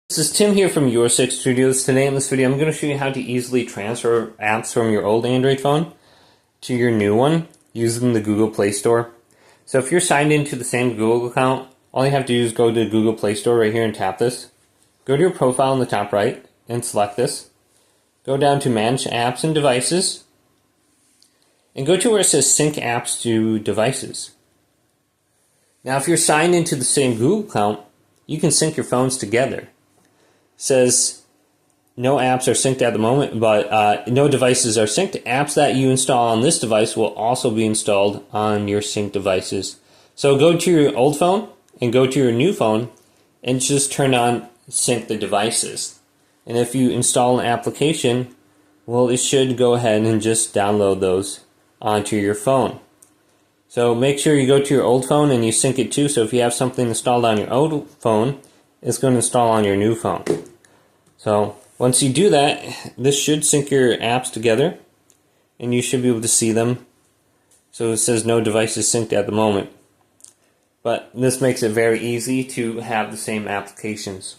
This is Tim here from Your Six Studios. Today in this video I'm going to show you how to easily transfer apps from your old Android phone to your new one using the Google Play Store. So if you're signed into the same Google account, all you have to do is go to the Google Play Store right here and tap this. Go to your profile in the top right and select this. Go down to Manage Apps and Devices and go to where it says Sync Apps to Devices. Now if you're signed into the same Google account, you can sync your phones together. Says no apps are synced at the moment, but no devices are synced. Apps that you install on this device will also be installed on your synced devices. So go to your old phone and go to your new phone and just turn on sync the devices. And if you install an application, well, it should go ahead and just download those onto your phone. So make sure you go to your old phone and you sync it too. So if you have something installed on your old phone, it's going to install on your new phone. So once you do that, this should sync your apps together and you should be able to see them. So it says no devices synced at the moment. But this makes it very easy to have the same applications.